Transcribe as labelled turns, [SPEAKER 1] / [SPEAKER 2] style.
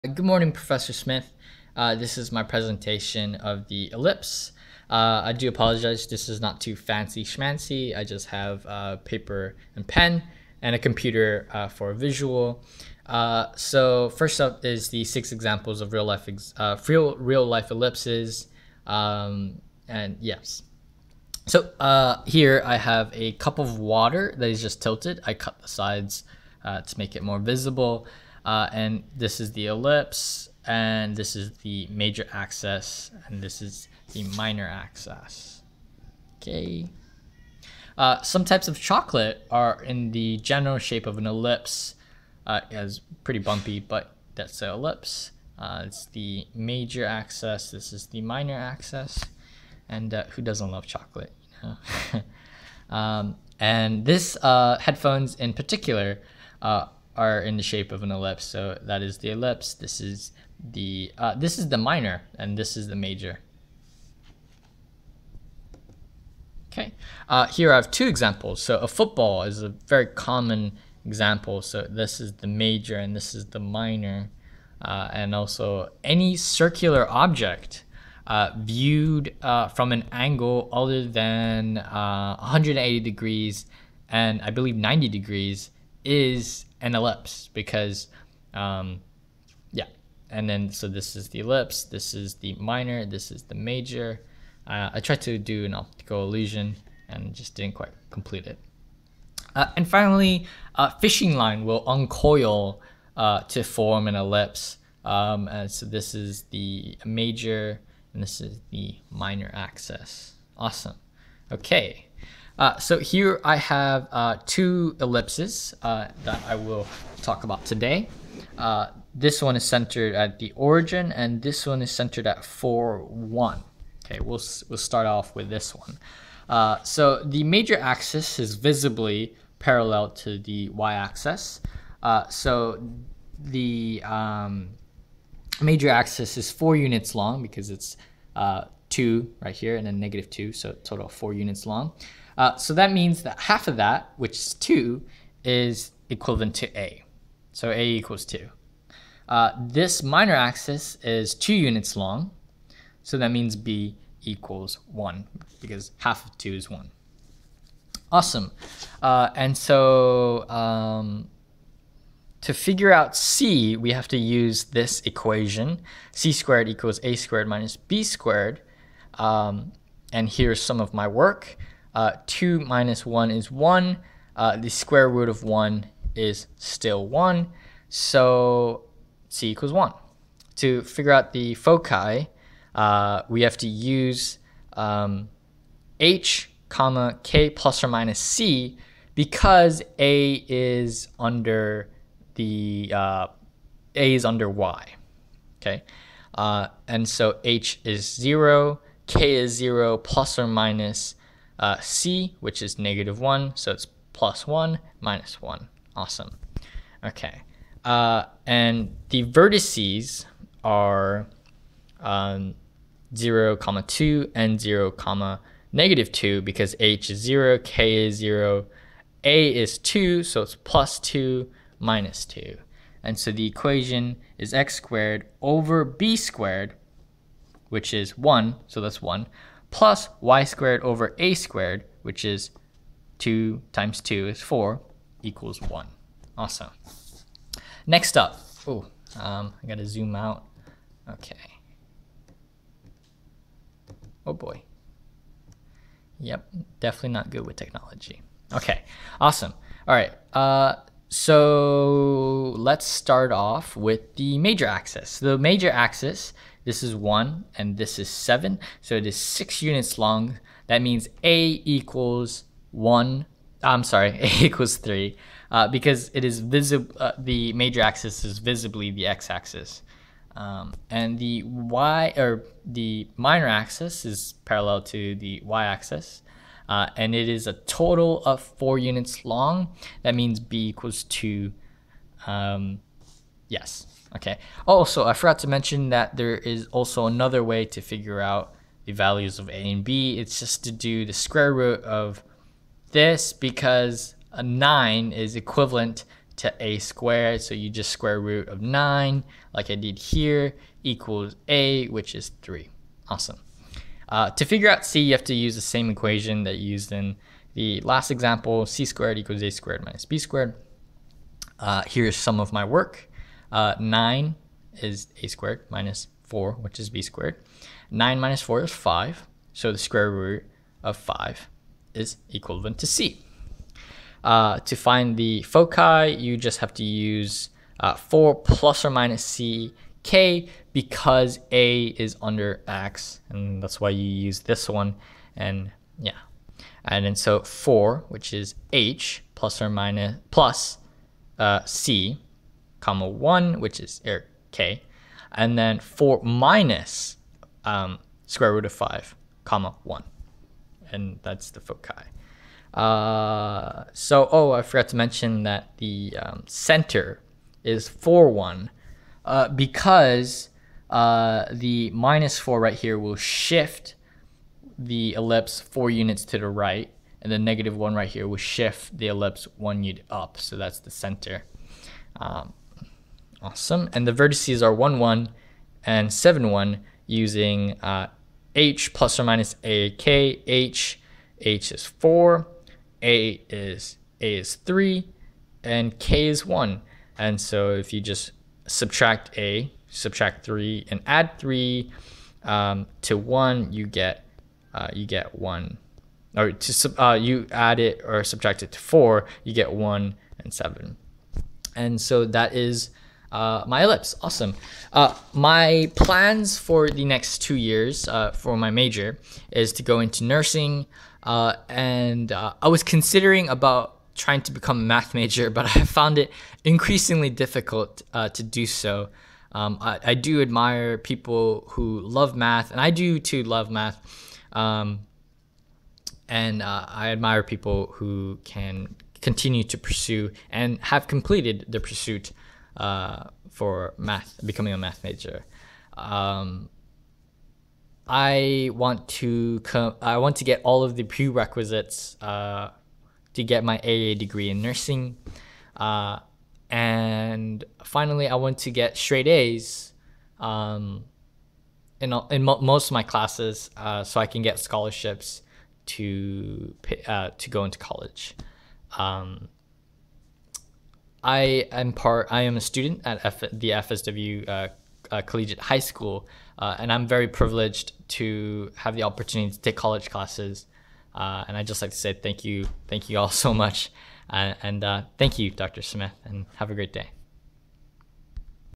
[SPEAKER 1] Good morning, Professor Smith. This is my presentation of the ellipse. I do apologize, this is not too fancy schmancy. I just have paper and pen and a computer for visual. So first up is the 6 examples of real life ellipses. And yes. So here I have a cup of water that is just tilted. I cut the sides to make it more visible. And this is the ellipse, and this is the major axis, and this is the minor axis. Okay. Some types of chocolate are in the general shape of an ellipse. It's pretty bumpy, but that's the ellipse. It's the major axis. This is the minor axis. And who doesn't love chocolate? You know? And this headphones in particular are in the shape of an ellipse. So that is the ellipse. This is the minor, and this is the major. Okay. Here I have 2 examples. So a football is a very common example. So this is the major, and this is the minor. And also any circular object viewed from an angle other than 180 degrees and I believe 90 degrees is an ellipse, because yeah. And then so this is the ellipse, this is the minor, this is the major. I tried to do an optical illusion and just didn't quite complete it. And finally, fishing line will uncoil to form an ellipse. And so this is the major and this is the minor axis. Awesome. Okay. So here I have 2 ellipses that I will talk about today. This one is centered at the origin, and this one is centered at 4, 1. Okay, we'll start off with this one. So the major axis is visibly parallel to the y-axis. So the major axis is 4 units long, because it's 2 right here and then -2, so total 4 units long. So that means that half of that, which is 2, is equivalent to A. So A equals 2. This minor axis is 2 units long, so that means B equals 1, because half of 2 is 1. Awesome. And so to figure out C, we have to use this equation. C squared equals A squared minus B squared. And here's some of my work. 2 minus 1 is 1. The square root of 1 is still 1. So C equals 1. To figure out the foci, we have to use H, comma, K plus or minus C, because A is under the A is under Y. Okay. And so H is 0, K is 0, plus or minus C, which is -1, so it's +1, -1. Awesome. Okay. And the vertices are 0, 2, and 0, -2, because H is 0, K is 0, A is 2, so it's +2, -2. And so the equation is x squared over b squared, which is 1, so that's 1, plus y squared over a squared, which is 2 times 2 is 4, equals 1. Awesome. Next up, I gotta zoom out. Okay. Oh boy. Yep, definitely not good with technology. Okay, awesome. All right, so let's start off with the major axis. The major axis, this is 1 and this is 7, so it is 6 units long. That means A equals 1. I'm sorry, A equals 3, because it is visible. The major axis is visibly the x-axis, and the minor axis is parallel to the y-axis. And it is a total of 4 units long. That means B equals 2. Yes. Okay. Also, I forgot to mention that there is also another way to figure out the values of A and B. It's just to do the square root of this, because a 9 is equivalent to a squared. So you just square root of 9, like I did here, equals a, which is 3. Awesome. To figure out c, you have to use the same equation that you used in the last example. C squared equals a squared minus b squared. Here's some of my work. 9 is a squared minus 4, which is b squared. 9 minus 4 is 5. So the square root of 5 is equivalent to c. To find the foci, you just have to use 4 plus or minus c k, because a is under x, and that's why you use this one. And yeah, and then so 4, which is h, plus or minus plus c, comma 1, which is k, and then 4 minus square root of 5, comma 1, and that's the foci. So I forgot to mention that the center is 4, 1, because the minus 4 right here will shift the ellipse 4 units to the right, and the negative 1 right here will shift the ellipse 1 unit up. So that's the center. Awesome. And the vertices are 1, 1 and 7, 1 using h plus or minus a k. H is 4, a is 3, and k is 1. And so if you just subtract a, subtract 3, and add 3 to 1, you get 1. Or you add it or subtract it to 4, you get 1 and 7. And so that is my ellipse. Awesome. My plans for the next 2 years for my major is to go into nursing, and I was considering about trying to become a math major, but I found it increasingly difficult to do so. I do admire people who love math, and I do too love math. And I admire people who can continue to pursue and have completed the pursuit for math, becoming a math major. I want to get all of the prerequisites to get my AA degree in nursing, and finally I want to get straight A's in most of my classes, so I can get scholarships to go into college. I am a student at the FSW Collegiate High School, and I'm very privileged to have the opportunity to take college classes. And I'd just like to say thank you all so much, and thank you, Dr. Smith, and have a great day.